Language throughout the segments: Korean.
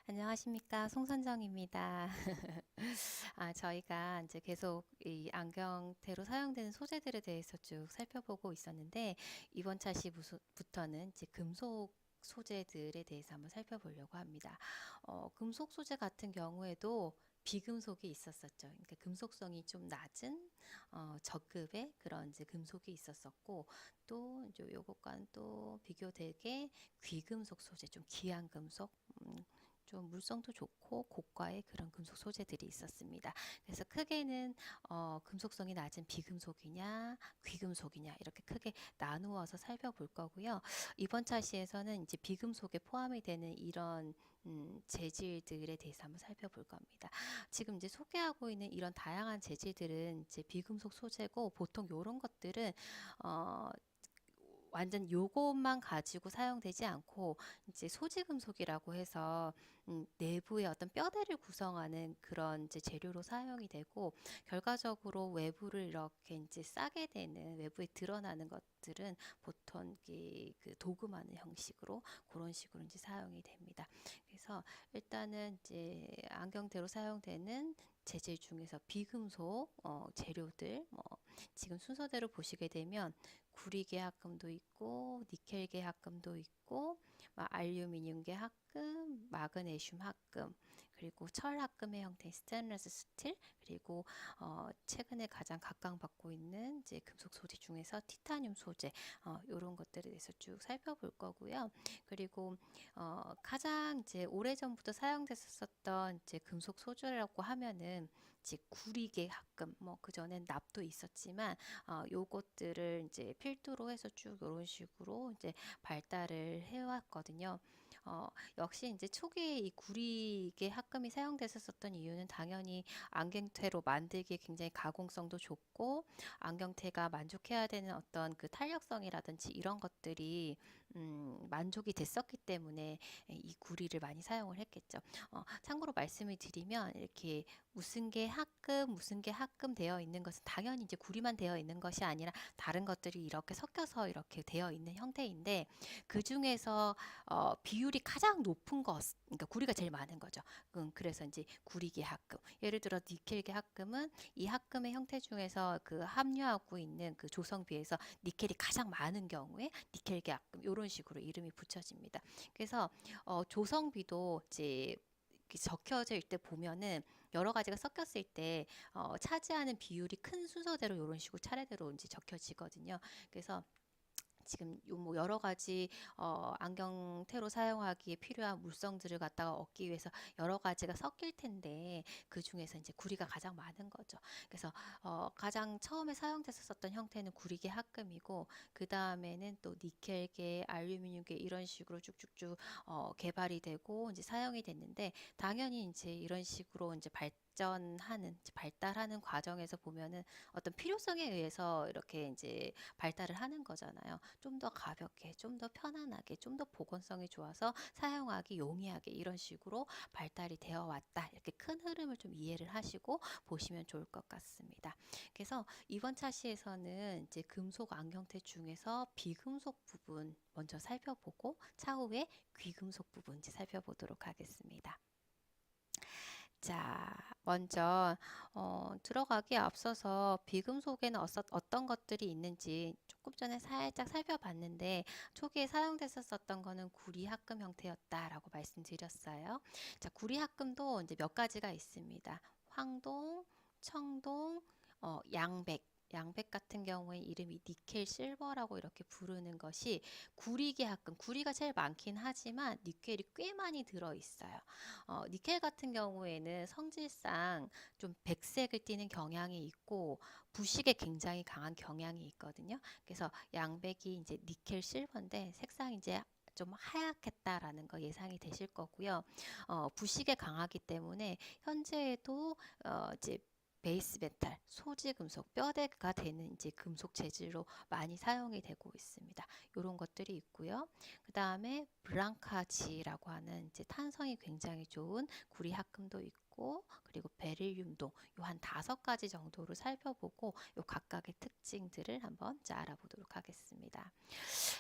안녕하십니까. 송선정입니다. 저희가 이제 계속 이 안경테로 사용되는 소재들에 대해서 쭉 살펴보고 있었는데, 이번 차시부터는 이제 금속 소재들에 대해서 한번 살펴보려고 합니다. 금속 소재 같은 경우에도 비금속이 있었었죠. 그러니까 금속성이 좀 낮은 저급의 그런 이제 금속이 있었었고, 또 이제 요것과는 또 비교되게 귀금속 소재, 좀 귀한 금속, 좀 물성도 좋고 고가의 그런 금속 소재들이 있었습니다. 그래서 크게는 금속성이 낮은 비금속이냐 귀금속이냐 이렇게 크게 나누어서 살펴볼 거고요. 이번 차시에서는 이제 비금속에 포함이 되는 이런 재질들에 대해서 한번 살펴볼 겁니다. 지금 이제 소개하고 있는 이런 다양한 재질들은 이제 비금속 소재고, 보통 이런 것들은 어, 완전 요것만 가지고 사용되지 않고 이제 소지금속이라고 해서 내부의 어떤 뼈대를 구성하는 그런 이제 재료로 사용이 되고, 결과적으로 외부를 이렇게 이제 싸게 되는, 외부에 드러나는 것들은 보통 그 도금하는 형식으로 그런 식으로 이제 사용이 됩니다. 그래서 일단은 이제 안경테로 사용되는 재질 중에서 비금속 재료들, 뭐 지금 순서대로 보시게 되면 구리계 합금도 있고, 니켈계 합금도 있고, 알루미늄계 합금, 마그네슘 합금, 그리고 철 합금의 형태인 스테인리스 스틸, 그리고 최근에 가장 각광받고 있는 이제 금속 소재 중에서 티타늄 소재, 이런 것들에 대해서 쭉 살펴볼 거고요. 그리고 가장 이제 오래전부터 사용됐었던 이제 금속 소재라고 하면은 이제 구리계 합금, 뭐 그전엔 납도 있었지만 요것들을 이제 필두로 해서 쭉 이런 식으로 이제 발달을 해왔거든요. 역시 이제 초기에 이 구리계 합금이 사용됐었던 이유는 당연히 안경테로 만들기에 굉장히 가공성도 좋고, 안경테가 만족해야 되는 어떤 그 탄력성이라든지 이런 것들이 만족이 됐었기 때문에 이 구리를 많이 사용을 했겠죠. 참고로 말씀을 드리면, 이렇게 무슨 게 합금 되어 있는 것은 당연히 이제 구리만 되어 있는 것이 아니라 다른 것들이 이렇게 섞여서 이렇게 되어 있는 형태인데, 그 중에서 비율이 가장 높은 것, 그러니까 구리가 제일 많은 거죠. 그래서 이제 구리계 합금. 예를 들어 니켈계 합금은 이 합금의 형태 중에서 그 함유하고 있는 그 조성비에서 니켈이 가장 많은 경우에 니켈계 합금, 이런 식으로 이름이 붙여집니다. 그래서 조성비도 이제 적혀져 있을 때 보면은 여러 가지가 섞였을 때 차지하는 비율이 큰 순서대로 이런 식으로 차례대로 이제 적혀지거든요. 그래서 지금 요 뭐 여러 가지 안경테로 사용하기에 필요한 물성들을 갖다가 얻기 위해서 여러 가지가 섞일 텐데, 그 중에서 이제 구리가 가장 많은 거죠. 그래서 가장 처음에 사용됐었던 형태는 구리계 합금이고, 그 다음에는 또 니켈계, 알루미늄계 이런 식으로 쭉쭉쭉 개발이 되고 이제 사용이 됐는데, 당연히 이제 이런 식으로 이제 발달하는 과정에서 보면은 어떤 필요성에 의해서 이렇게 이제 발달을 하는 거잖아요. 좀 더 가볍게, 좀 더 편안하게, 좀 더 보건성이 좋아서 사용하기 용이하게 이런 식으로 발달이 되어 왔다. 이렇게 큰 흐름을 좀 이해를 하시고 보시면 좋을 것 같습니다. 그래서 이번 차시에서는 이제 금속 안경테 중에서 비금속 부분 먼저 살펴보고, 차후에 귀금속 부분 이제 살펴보도록 하겠습니다. 자, 먼저 들어가기에 앞서서 비금속에는 어떤 것들이 있는지 조금 전에 살짝 살펴봤는데, 초기에 사용됐었던 거는 구리 합금 형태였다라고 말씀드렸어요. 자, 구리 합금도 이제 몇 가지가 있습니다. 황동, 청동, 양백. 양백 같은 경우에 이름이 니켈 실버라고 이렇게 부르는 것이 구리계 합금, 구리가 제일 많긴 하지만 니켈이 꽤 많이 들어 있어요. 니켈 같은 경우에는 성질상 좀 백색을 띠는 경향이 있고 부식에 굉장히 강한 경향이 있거든요. 그래서 양백이 이제 니켈 실버인데, 색상이 이제 좀 하얗겠다라는 거 예상이 되실 거고요. 부식에 강하기 때문에 현재에도 이제 베이스 메탈, 소지 금속, 뼈대가 되는 이제 금속 재질로 많이 사용이 되고 있습니다. 이런 것들이 있고요. 그 다음에 블랑카지라고 하는 이제 탄성이 굉장히 좋은 구리 합금도 있고, 있고, 그리고 베릴륨도 요 한 5가지 정도로 살펴보고 요 각각의 특징들을 한번 이제 알아보도록 하겠습니다.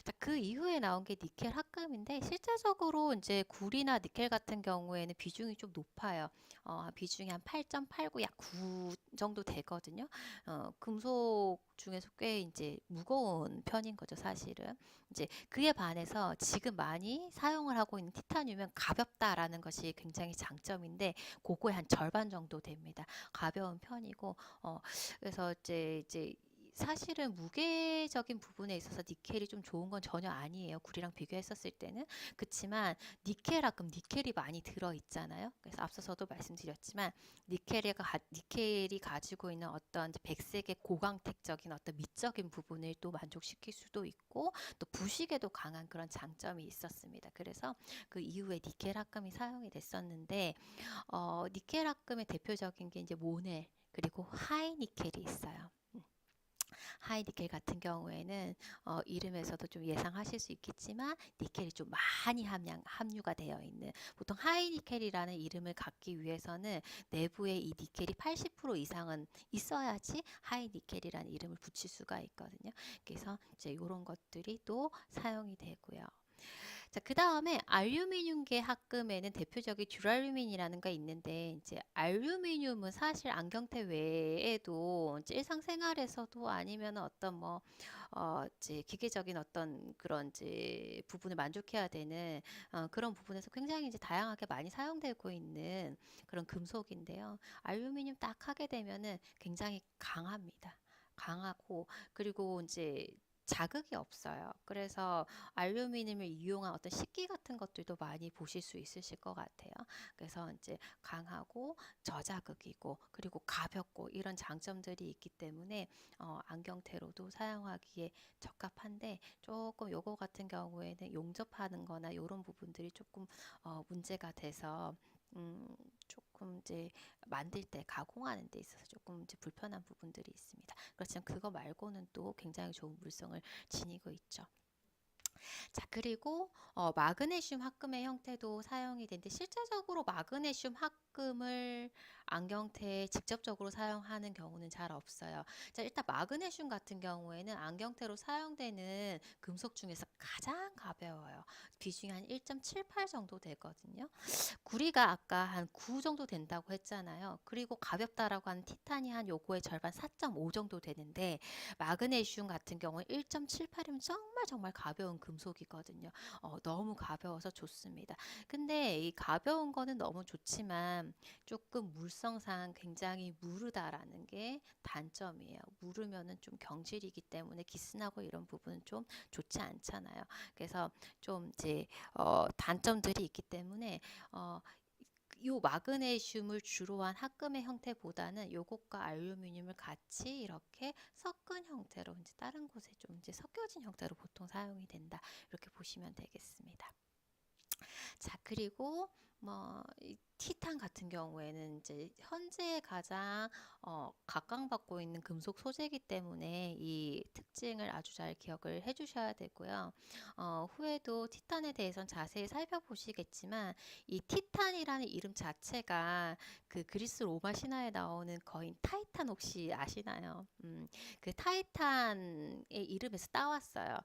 자, 그 이후에 나온 게 니켈 합금인데 실제적으로 이제 구리나 니켈 같은 경우에는 비중이 좀 높아요. 비중이 한 8.89, 약 9 정도 되거든요. 금속 중에서 꽤 이제 무거운 편인 거죠, 사실은. 이제 그에 반해서 지금 많이 사용을 하고 있는 티타늄은 가볍다라는 것이 굉장히 장점인데 그거의 한 절반 정도 됩니다. 가벼운 편이고 그래서 이제 사실은 무게적인 부분에 있어서 니켈이 좀 좋은 건 전혀 아니에요. 구리랑 비교했었을 때는. 그렇지만 니켈이 많이 들어있잖아요. 그래서 앞서서도 말씀드렸지만 니켈이 가지고 있는 어떤 백색의 고광택적인 어떤 미적인 부분을 또 만족시킬 수도 있고 또 부식에도 강한 그런 장점이 있었습니다. 그래서 그 이후에 니켈 합금이 사용이 됐었는데 니켈 합금의 대표적인 게 이제 모넬 그리고 하이니켈이 있어요. 하이니켈 같은 경우에는 이름에서도 좀 예상하실 수 있겠지만 니켈이 좀 많이 함유가 되어 있는 보통 하이니켈이라는 이름을 갖기 위해서는 내부에 이 니켈이 80% 이상은 있어야지 하이니켈이라는 이름을 붙일 수가 있거든요. 그래서 이제 이런 것들이 또 사용이 되고요. 자, 그 다음에 알루미늄계 합금에는 대표적인 듀랄루민이라는 게 있는데 이제 알루미늄은 사실 안경테 외에도 이제 일상생활에서도 아니면 어떤 이제 기계적인 어떤 그런 이제 부분을 만족해야 되는 그런 부분에서 굉장히 이제 다양하게 많이 사용되고 있는 그런 금속인데요. 알루미늄 딱 하게 되면은 굉장히 강합니다. 강하고 그리고 이제 자극이 없어요. 그래서 알루미늄을 이용한 어떤 식기 같은 것들도 많이 보실 수 있으실 것 같아요. 그래서 이제 강하고 저자극이고 그리고 가볍고 이런 장점들이 있기 때문에 안경테로도 사용하기에 적합한데 조금 요거 같은 경우에는 용접하는 거나 이런 부분들이 조금 문제가 돼서 조금 이제 만들 때 가공하는 데 있어서 조금 이제 불편한 부분들이 있습니다. 그렇지만 그거 말고는 또 굉장히 좋은 물성을 지니고 있죠. 자, 그리고 마그네슘 합금의 형태도 사용이 되는데 실제적으로 마그네슘 합금을 안경테에 직접적으로 사용하는 경우는 잘 없어요. 자, 일단 마그네슘 같은 경우에는 안경테로 사용되는 금속 중에서 가장 가벼워요. 비중이 한 1.78 정도 되거든요. 구리가 아까 한 9 정도 된다고 했잖아요. 그리고 가볍다라고 하는 티탄이 한 요거의 절반 4.5 정도 되는데 마그네슘 같은 경우는 1.78이면 정말 정말 가벼운 금속이거든요. 너무 가벼워서 좋습니다. 근데 이 가벼운 거는 너무 좋지만 조금 물성상 굉장히 무르다라는 게 단점이에요. 무르면은 좀 경질이기 때문에 기스나고 이런 부분은 좀 좋지 않잖아요. 그래서 좀 이제 단점들이 있기 때문에 요 마그네슘을 주로 한 합금의 형태보다는 요것과 알루미늄을 같이 이렇게 섞은 형태로 이제 다른 곳에 좀 이제 섞여진 형태로 보통 사용이 된다. 이렇게 보시면 되겠습니다. 자, 그리고 이 티탄 같은 경우에는 이제 현재 가장 각광받고 있는 금속 소재이기 때문에 이 특징을 아주 잘 기억을 해주셔야 되고요. 후에도 티탄에 대해서는 자세히 살펴보시겠지만 이 티탄이라는 이름 자체가 그 그리스 로마 신화에 나오는 거인 타이탄 혹시 아시나요? 그 타이탄의 이름에서 따왔어요.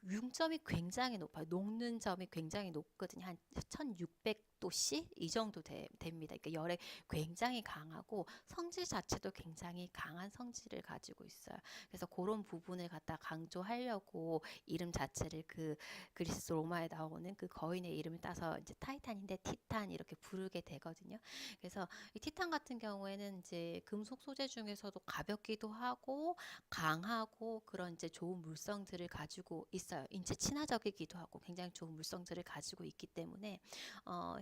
융점이 굉장히 높아요. 녹는 점이 굉장히 높거든요. 한 1600도씨 이 정도 됩니다. 그러니까 열에 굉장히 강하고 성질 자체도 굉장히 강한 성질을 가지고 있어요. 그래서 그런 부분을 갖다 강조하려고 이름 자체를 그 그리스 로마에 나오는 그 거인의 이름을 따서 이제 타이탄인데 티탄 이렇게 부르게 되거든요. 그래서 이 티탄 같은 경우에는 이제 금속 소재 중에서도 가볍기도 하고 강하고 그런 이제 좋은 물성들을 가지고 있어요. 인체 친화적이기도 하고 굉장히 좋은 물성들을 가지고 있기 때문에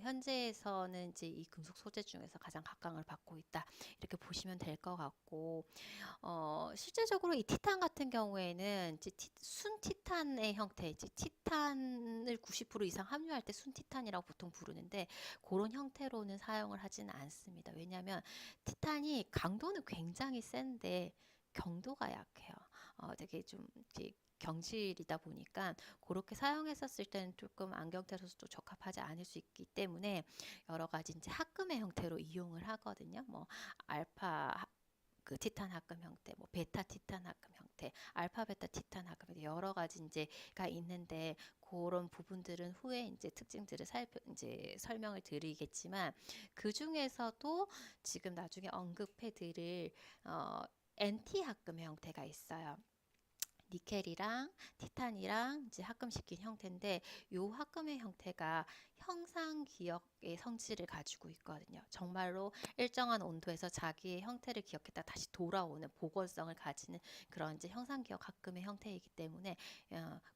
현재에서는 이제 이 금속 소재 중에서 가장 각광을 받고 있다. 이렇게 보시면 될 것 같고 실제적으로 이 티탄 같은 경우에는 이제 순 티탄의 형태, 이제 티탄을 90% 이상 함유할 때 순 티탄이라고 보통 부르는데 그런 형태로는 사용을 하지는 않습니다. 왜냐하면 티탄이 강도는 굉장히 센데 경도가 약해요. 되게 좀 이렇게 경질이다 보니까 그렇게 사용했었을 때는 조금 안경테로도 적합하지 않을 수 있기 때문에 여러 가지 이제 합금의 형태로 이용을 하거든요. 뭐 알파 그 티탄 합금 형태, 뭐 베타 티탄 합금 형태, 알파 베타 티탄 합금 형태 여러 가지 이제가 있는데 그런 부분들은 후에 이제 특징들을 이제 설명을 드리겠지만 그 중에서도 지금 나중에 언급해 드릴 NT 합금 형태가 있어요. 니켈이랑 티탄이랑 이제 합금시킨 형태인데 요 합금의 형태가 형상 기억의 성질을 가지고 있거든요. 정말로 일정한 온도에서 자기의 형태를 기억했다 다시 돌아오는 보건성을 가지는 그런 이제 형상 기억 합금의 형태이기 때문에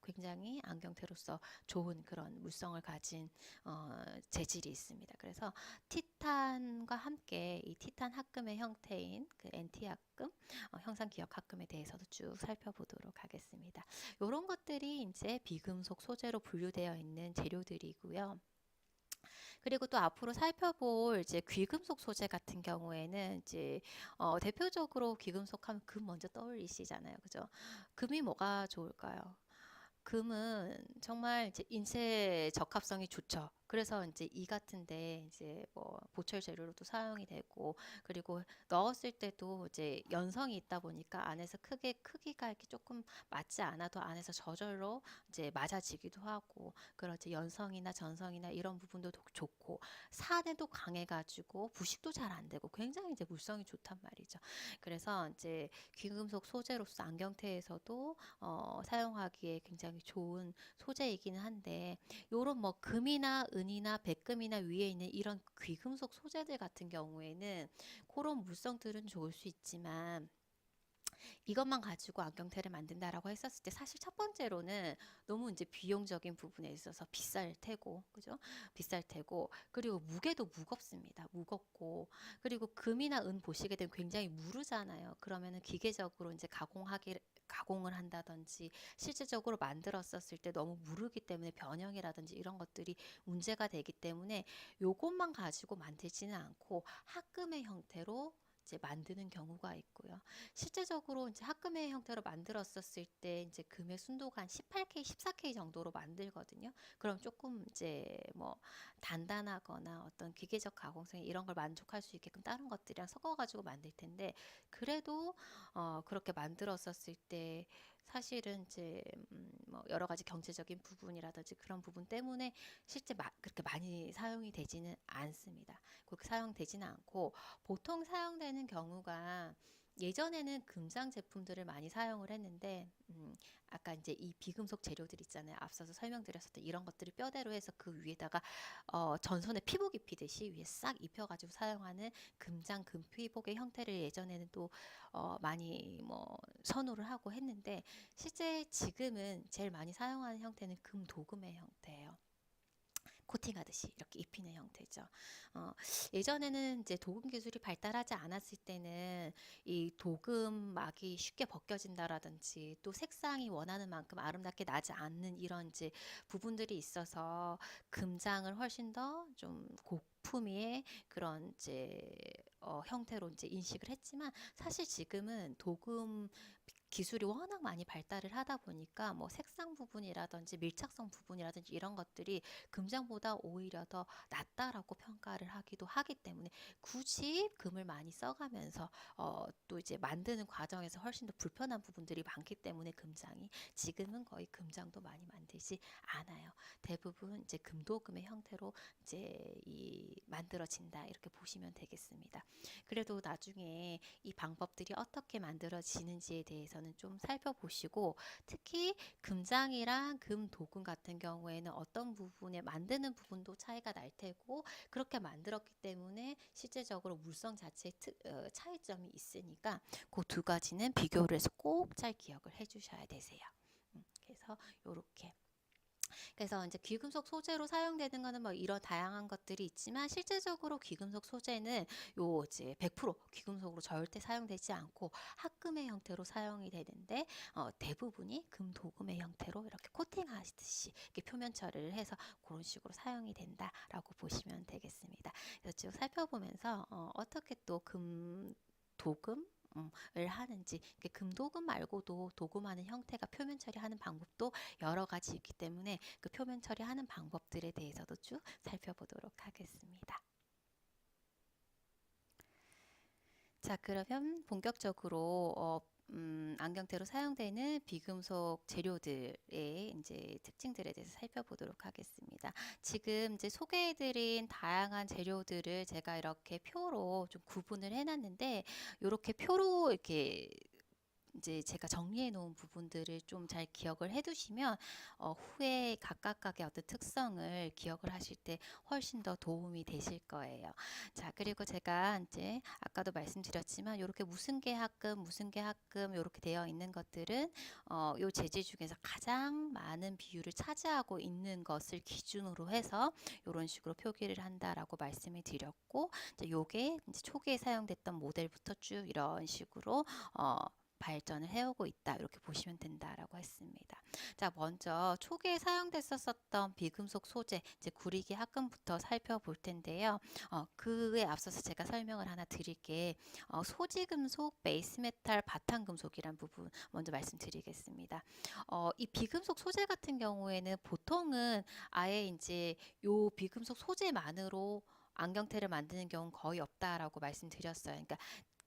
굉장히 안경테로서 좋은 그런 물성을 가진 재질이 있습니다. 그래서 티탄과 함께 이 티탄 합금의 형태인 그 NT 합금 형상 기억 합금에 대해서도 쭉 살펴보도록 하겠습니다. 이런 것들이 이제 비금속 소재로 분류되어 있는 재료들이고요. 그리고 또 앞으로 살펴볼 이제 귀금속 소재 같은 경우에는 이제 대표적으로 귀금속 하면 금 먼저 떠올리시잖아요. 그죠? 금이 뭐가 좋을까요? 금은 정말 이제 인체 적합성이 좋죠. 그래서 이제 이 같은데 이제 뭐 보철 재료로도 사용이 되고 그리고 넣었을 때도 이제 연성이 있다 보니까 안에서 크기가 이렇게 조금 맞지 않아도 안에서 저절로 이제 맞아지기도 하고 그렇지 연성이나 전성이나 이런 부분도 좋고 산에도 강해가지고 부식도 잘 안 되고 굉장히 이제 물성이 좋단 말이죠. 그래서 이제 귀금속 소재로서 안경테에서도 사용하기에 굉장히 좋은 소재이기는 한데 요런 뭐 금이나 은이나 백금이나 위에 있는 이런 귀금속 소재들 같은 경우에는 그런 물성들은 좋을 수 있지만 이것만 가지고 안경테를 만든다라고 했었을 때 사실 첫 번째로는 너무 이제 비용적인 부분에 있어서 비쌀 테고, 그죠? 비쌀 테고, 그리고 무게도 무겁습니다. 무겁고, 그리고 금이나 은 보시게 되면 굉장히 무르잖아요. 그러면은 기계적으로 이제 가공을 한다든지 실질적으로 만들었었을 때 너무 무르기 때문에 변형이라든지 이런 것들이 문제가 되기 때문에 요것만 가지고 만들지는 않고 합금의 형태로 이제 만드는 경우가 있고요. 실제적으로 이제 합금의 형태로 만들었었을 때 이제 금의 순도가 한 18K, 14K 정도로 만들거든요. 그럼 조금 이제 뭐 단단하거나 어떤 기계적 가공성 이런 걸 만족할 수 있게끔 다른 것들이랑 섞어가지고 만들 텐데 그래도 그렇게 만들었었을 때 사실은 이제 뭐 여러 가지 경제적인 부분이라든지 그런 부분 때문에 실제 그렇게 많이 사용이 되지는 않습니다. 그렇게 사용되지는 않고 보통 사용되는 경우가 예전에는 금장 제품들을 많이 사용을 했는데 아까 이제 이 비금속 재료들 있잖아요. 앞서서 설명드렸었던 이런 것들을 뼈대로 해서 그 위에다가 전선에 피복 입히듯이 위에 싹 입혀가지고 사용하는 금장 금피복의 형태를 예전에는 또 많이 뭐 선호를 하고 했는데 실제 지금은 제일 많이 사용하는 형태는 금도금의 형태예요. 코팅하듯이 이렇게 입히는 형태죠. 예전에는 이제 도금 기술이 발달하지 않았을 때는 이 도금막이 쉽게 벗겨진다라든지 또 색상이 원하는 만큼 아름답게 나지 않는 이런 이제 부분들이 있어서 금장을 훨씬 더 좀 고품위의 그런 이제 형태로 이제 인식을 했지만 사실 지금은 도금 기술이 워낙 많이 발달을 하다 보니까 뭐 색상 부분이라든지 밀착성 부분이라든지 이런 것들이 금장보다 오히려 더 낫다라고 평가를 하기도 하기 때문에 굳이 금을 많이 써가면서 또 이제 만드는 과정에서 훨씬 더 불편한 부분들이 많기 때문에 금장이 지금은 거의 금장도 많이 만들지 않아요. 대부분 이제 금도금의 형태로 이제 만들어진다 이렇게 보시면 되겠습니다. 그래도 나중에 이 방법들이 어떻게 만들어지는지에 대해서는 좀 살펴보시고 특히 금장이랑 금도금 같은 경우에는 어떤 부분에 만드는 부분도 차이가 날 테고 그렇게 만들었기 때문에 실제적으로 물성 자체의 차이점이 있으니까 그 두 가지는 비교를 해서 꼭 잘 기억을 해 주셔야 되세요. 그래서 요렇게 그래서 이제 귀금속 소재로 사용되는 거는 뭐 이런 다양한 것들이 있지만 실제적으로 귀금속 소재는 요 이제 100% 귀금속으로 절대 사용되지 않고 합금의 형태로 사용이 되는데 대부분이 금도금의 형태로 이렇게 코팅하듯이 이렇게 표면 처리를 해서 그런 식으로 사용이 된다라고 보시면 되겠습니다. 그래서 쭉 살펴보면서 어떻게 또 도금 을 하는지, 금도금 말고도 도금하는 형태가 표면 처리하는 방법도 여러 가지 있기 때문에 그 표면 처리하는 방법들에 대해서도 쭉 살펴보도록 하겠습니다. 자, 그러면 본격적으로 안경테로 사용되는 비금속 재료들의 이제 특징들에 대해서 살펴보도록 하겠습니다. 지금 이제 소개해드린 다양한 재료들을 제가 이렇게 표로 좀 구분을 해놨는데, 이렇게 표로 이렇게 이제 제가 정리해 놓은 부분들을 좀 잘 기억을 해 두시면 후에 각각의 어떤 특성을 기억을 하실 때 훨씬 더 도움이 되실 거예요. 자, 그리고 제가 이제 아까도 말씀드렸지만 이렇게 무슨 계합금 이렇게 되어 있는 것들은 요 재질 중에서 가장 많은 비율을 차지하고 있는 것을 기준으로 해서 이런 식으로 표기를 한다라고 말씀을 드렸고, 이제 요게 이제 초기에 사용됐던 모델부터 쭉 이런 식으로 발전을 해오고 있다, 이렇게 보시면 된다라고 했습니다. 자, 먼저 초기에 사용됐었던 비금속 소재, 이제 구리기 합금부터 살펴볼 텐데요. 그에 앞서서 제가 설명을 하나 드릴게, 소지금속, 베이스메탈, 바탕금속이란 부분 먼저 말씀드리겠습니다. 이 비금속 소재 같은 경우에는 보통은 아예 이제 요 비금속 소재만으로 안경테를 만드는 경우는 거의 없다라고 말씀드렸어요. 그러니까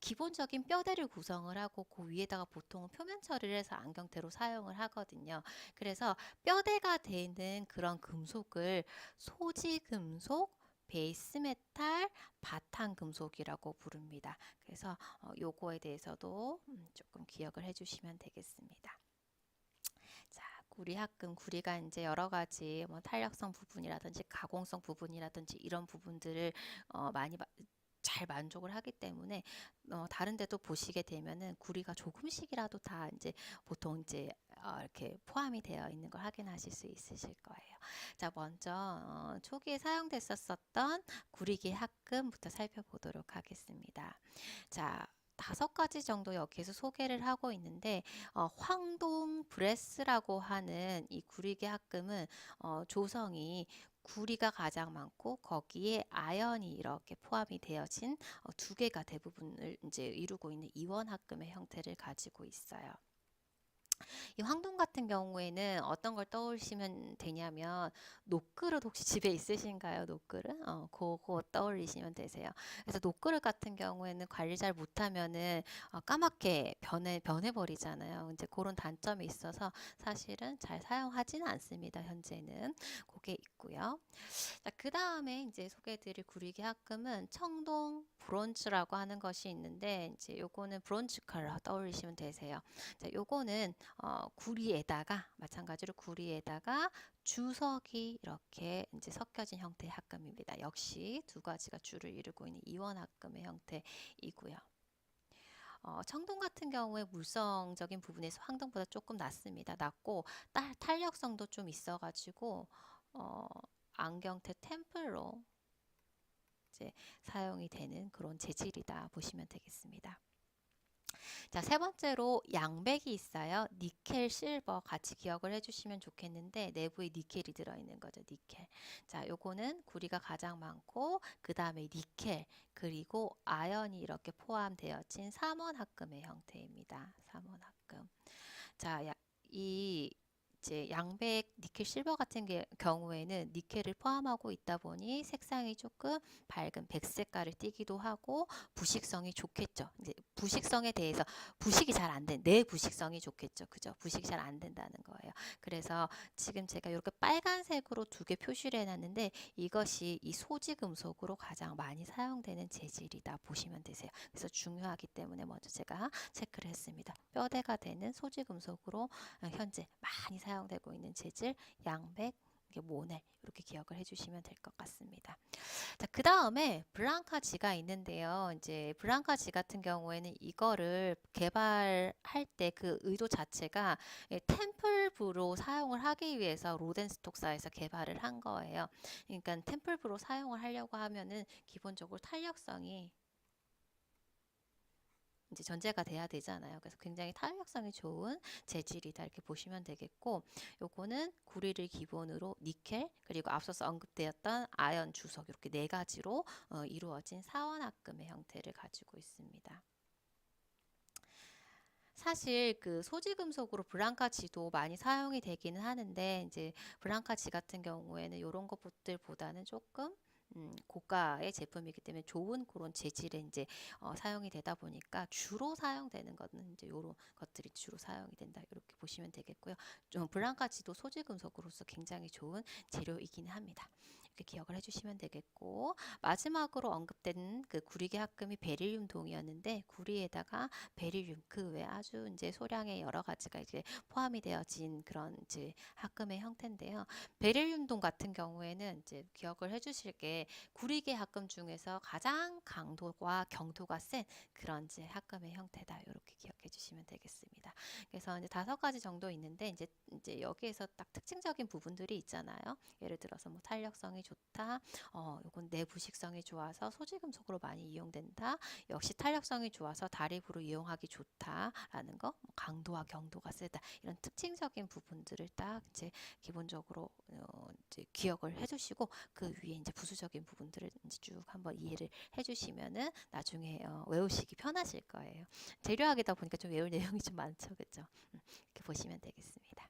기본적인 뼈대를 구성을 하고 그 위에다가 보통은 표면 처리를 해서 안경테로 사용을 하거든요. 그래서 뼈대가 되는 그런 금속을 소지금속, 베이스메탈, 바탕금속이라고 부릅니다. 그래서 요거에 대해서도 조금 기억을 해주시면 되겠습니다. 자, 구리합금, 구리가 이제 여러 가지 뭐 탄력성 부분이라든지 가공성 부분이라든지 이런 부분들을 많이 잘 만족을 하기 때문에 다른 데도 보시게 되면은 구리가 조금씩이라도 다 이제 보통 이제 이렇게 포함이 되어 있는 걸 확인하실 수 있으실 거예요. 자, 먼저 초기에 사용됐었던 구리기 합금부터 살펴보도록 하겠습니다. 자, 5가지 정도 여기에서 소개를 하고 있는데, 황동 브레스라고 하는 이 구리기 합금은 조성이 구리가 가장 많고 거기에 아연이 이렇게 포함이 되어진 2개가 대부분을 이제 이루고 있는 이원합금의 형태를 가지고 있어요. 이 황동 같은 경우에는 어떤 걸 떠올리시면 되냐면, 녹그릇 혹시 집에 있으신가요? 녹그릇? 그거 떠올리시면 되세요. 그래서 녹그릇 같은 경우에는 관리 잘 못하면은 까맣게 변해버리잖아요. 이제 그런 단점이 있어서 사실은 잘 사용하지는 않습니다. 현재는. 그게 있고요. 자, 그 다음에 이제 소개해드릴 구리기 합금은 청동 브론즈라고 하는 것이 있는데, 이제 요거는 브론즈 컬러 떠올리시면 되세요. 자, 요거는 구리에다가 마찬가지로 구리에다가 주석이 이렇게 이제 섞여진 형태의 합금입니다. 역시 2가지가 줄을 이루고 있는 이원 합금의 형태이고요. 청동 같은 경우에 물성적인 부분에서 황동보다 조금 낮습니다. 낮고 탄력성도 좀 있어가지고 안경테 템플로 이제 사용이 되는 그런 재질이다 보시면 되겠습니다. 자, 3번째로 양백이 있어요. 니켈, 실버 같이 기억을 해주시면 좋겠는데, 내부에 니켈이 들어있는 거죠. 니켈. 자, 요거는 구리가 가장 많고 그 다음에 니켈 그리고 아연이 이렇게 포함되어진 삼원합금의 형태입니다. 삼원합금. 자, 이 이제 양백, 니켈, 실버 같은 경우에는 니켈을 포함하고 있다 보니 색상이 조금 밝은 백색깔을 띠기도 하고 부식성이 좋겠죠. 이제 부식성에 대해서 부식이 잘 안 된, 내 부식성이 좋겠죠. 그죠? 부식이 잘 안 된다는 거예요. 그래서 지금 제가 이렇게 빨간색으로 2개 표시를 해놨는데, 이것이 이 소지금속으로 가장 많이 사용되는 재질이다 보시면 되세요. 그래서 중요하기 때문에 먼저 제가 체크를 했습니다. 뼈대가 되는 소지금속으로 현재 많이 사용되고 있는 재질 양백, 모넬 이렇게 기억을 해주시면 될 것 같습니다. 자, 그 다음에 블랑카지가 있는데요. 이제 블랑카지 같은 경우에는 이거를 개발할 때 그 의도 자체가 템플브로 사용을 하기 위해서 로덴스톡사에서 개발을 한 거예요. 그러니까 템플브로 사용을 하려고 하면은 기본적으로 탄력성이 이제 전제가 돼야 되잖아요. 그래서 굉장히 탄력성이 좋은 재질이다 이렇게 보시면 되겠고, 요거는 구리를 기본으로 니켈 그리고 앞서서 언급되었던 아연 주석 이렇게 4가지로 이루어진 사원합금의 형태를 가지고 있습니다. 사실 그 소지금속으로 블랑카지도 많이 사용이 되기는 하는데 이제 블랑카지 같은 경우에는 이런 것들보다는 조금 고가의 제품이기 때문에 좋은 그런 재질의 이제 사용이 되다 보니까 주로 사용되는 거는 이제 이런 것들이 주로 사용이 된다 이렇게 보시면 되겠고요. 좀 블랑카지도 소지금속으로서 굉장히 좋은 재료이긴 합니다. 이렇게 기억을 해주시면 되겠고 마지막으로 언급된 그 구리계 합금이 베릴륨 동이었는데 구리에다가 베릴륨 그 외 아주 이제 소량의 여러 가지가 이제 포함이 되어진 그런 이제 합금의 형태인데요. 베릴륨동 같은 경우에는 이제 기억을 해주실 게 구리계 합금 중에서 가장 강도와 경도가 센 그런 이제 합금의 형태다. 이렇게 기억해 주시면 되겠습니다. 그래서 이제 5가지 정도 있는데 이제 여기에서 딱 특징적인 부분들이 있잖아요. 예를 들어서 뭐 탄력성이 좋다. 요건 내부식성이 좋아서 소지금속으로 많이 이용된다. 역시 탄력성이 좋아서 다립으로 이용하기 좋다라는 거, 뭐 강도와 경도가 세다 이런 특징적인 부분들을 딱 이제 기본적으로 이제 기억을 해주시고 그 위에 이제 부수적인 부분들을 이제 쭉 한번 이해를 해주시면은 나중에 외우시기 편하실 거예요. 재료학이다 보니까 좀 외울 내용이 좀 많죠, 그렇죠? 이렇게 보시면 되겠습니다.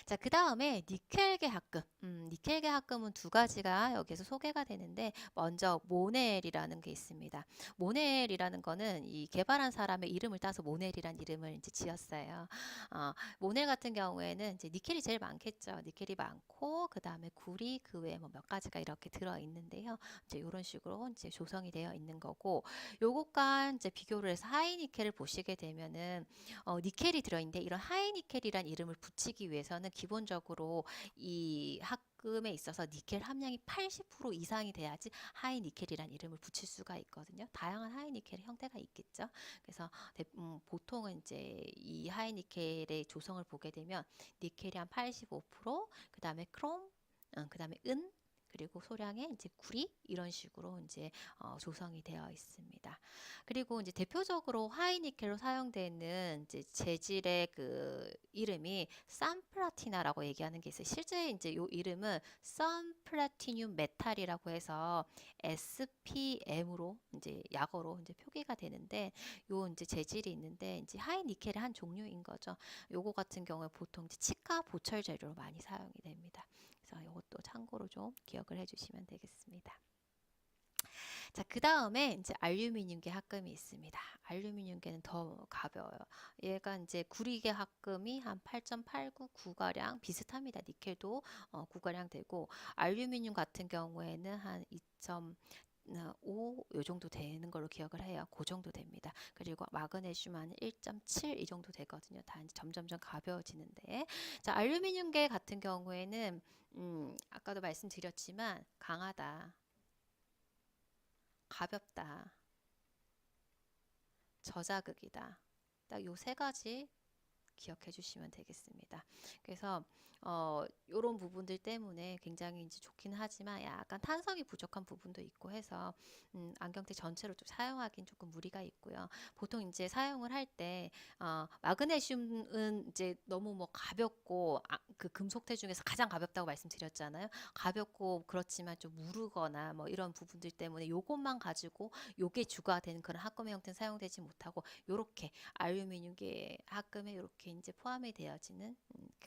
자, 그 다음에 니켈계 합금. 니켈계 합금은 2가지가 여기서 소개가 되는데 먼저 모넬이라는 게 있습니다. 모넬이라는 거는 이 개발한 사람의 이름을 따서 모넬이란 이름을 이제 지었어요. 모넬 같은 경우에는 이제 니켈이 제일 많겠죠. 니켈이 많고 그 다음에 구리 그 외에 뭐 몇 가지가 이렇게 들어 있는데요. 이제 이런 식으로 이제 조성이 되어 있는 거고 요것과 이제 비교를 해서 하이니켈을 보시게 되면은 니켈이 들어있는데 이런 하이니켈이란 이름을 붙이기 위해서는 기본적으로 이 합금에 있어서 니켈 함량이 80% 이상이 돼야지 하이니켈이란 이름을 붙일 수가 있거든요. 다양한 하이니켈의 형태가 있겠죠. 그래서 보통은 이제 이 하이니켈의 조성을 보게 되면 니켈이 한 85%, 그 다음에 크롬, 그 다음에 은, 그리고 소량의 이제 구리 이런 식으로 이제 조성이 되어 있습니다. 그리고 이제 대표적으로 하이니켈로 사용되는 이제 재질의 그 이름이 산플라티나라고 얘기하는 게 있어요. 실제 이제 요 이름은 선플라티늄 메탈이라고 해서 SPM으로 이제 약어로 이제 표기가 되는데 요 이제 재질이 있는데 이제 하이니켈의 한 종류인 거죠. 요거 같은 경우에 보통 이제 치카 보철 재료로 많이 사용이 됩니다. 그래서 이것도 참고로 좀 기억을 해주시면 되겠습니다. 자, 그 다음에 이제 알루미늄계 합금이 있습니다. 알루미늄계는 더 가벼워요. 얘가 이제 구리계 합금이 한 8.89, 9가량 비슷합니다. 니켈도 9가량 되고 알루미늄 같은 경우에는 한 2.5 요 정도 되는 걸로 기억을 해요. 그 정도 됩니다. 그리고 마그네슘은 1.7 이 정도 되거든요. 다 이제 점점점 가벼워지는데 자, 알루미늄계 같은 경우에는 아까도 말씀드렸지만 강하다. 가볍다, 저자극이다. 딱 요 3가지 기억해 주시면 되겠습니다. 그래서 요런 부분들 때문에 굉장히 이제 좋긴 하지만 약간 탄성이 부족한 부분도 있고 해서 안경테 전체로 좀 사용하기는 조금 무리가 있고요. 보통 이제 사용을 할 때 마그네슘은 이제 너무 뭐 가볍고 그 금속태 중에서 가장 가볍다고 말씀드렸잖아요. 가볍고 그렇지만 좀 무르거나 뭐 이런 부분들 때문에 요것만 가지고 요게 주가 되는 그런 합금의 형태는 사용되지 못하고 요렇게 알루미늄계 합금에 이렇게 이제 포함이 되어지는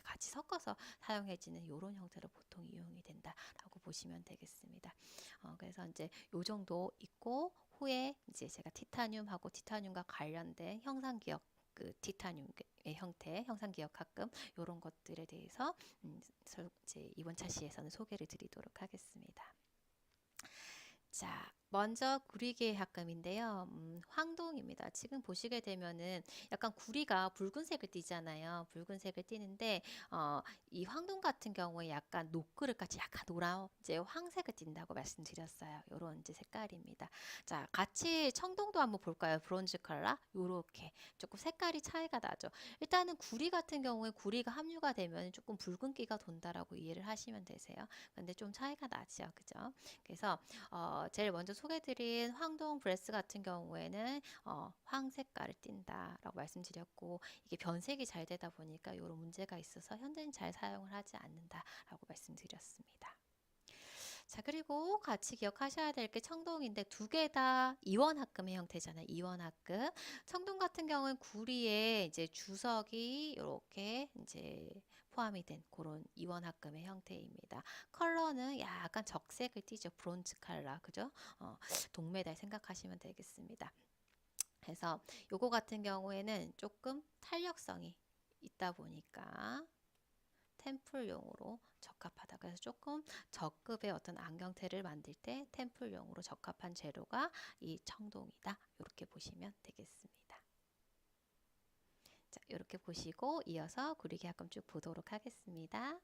같이 섞어서 사용해지는 이런 형태로 보통 이용이 된다라고 보시면 되겠습니다. 그래서 이제 요 정도 있고 후에 이제 제가 티타늄하고 티타늄과 관련된 형상기억 그 티타늄의 형태, 형상기억 합금 이런 것들에 대해서 이제 이번 차시에서는 소개를 드리도록 하겠습니다. 자, 먼저 구리계 합금인데요. 황동입니다. 지금 보시게 되면은 약간 구리가 붉은색을 띠잖아요. 붉은색을 띠는데 이 황동 같은 경우에 약간 녹그릇같이 약간 노란 이제 황색을 띈다고 말씀드렸어요. 요런 이제 색깔입니다. 자, 같이 청동도 한번 볼까요? 브론즈 컬러. 요렇게 조금 색깔이 차이가 나죠. 일단은 구리 같은 경우에 구리가 함유가 되면 조금 붉은기가 돈다라고 이해를 하시면 되세요. 근데 좀 차이가 나죠. 그죠? 그래서 제일 먼저 소개드린 황동 브레스 같은 경우에는 황색깔을 띈다라고 말씀드렸고 이게 변색이 잘 되다 보니까 이런 문제가 있어서 현재는 잘 사용을 하지 않는다라고 말씀드렸습니다. 자, 자, 그리고 같이 기억하셔야 될 게 청동인데 두 개 다 이원합금의 형태잖아요. 이원합금. 청동 같은 경우는 구리에 이제 주석이 이렇게 이제 포함이 된 그런 이원합금의 형태입니다. 컬러는 약간 적색을 띠죠. 브론즈 컬러. 그죠? 동메달 생각하시면 되겠습니다. 그래서 요거 같은 경우에는 조금 탄력성이 있다 보니까 템플용으로 적합하다. 그래서 조금 저급의 어떤 안경테를 만들 때 템플용으로 적합한 재료가 이 청동이다. 이렇게 보시면 되겠습니다. 자, 이렇게 보시고 이어서 구리계약금 쭉 보도록 하겠습니다.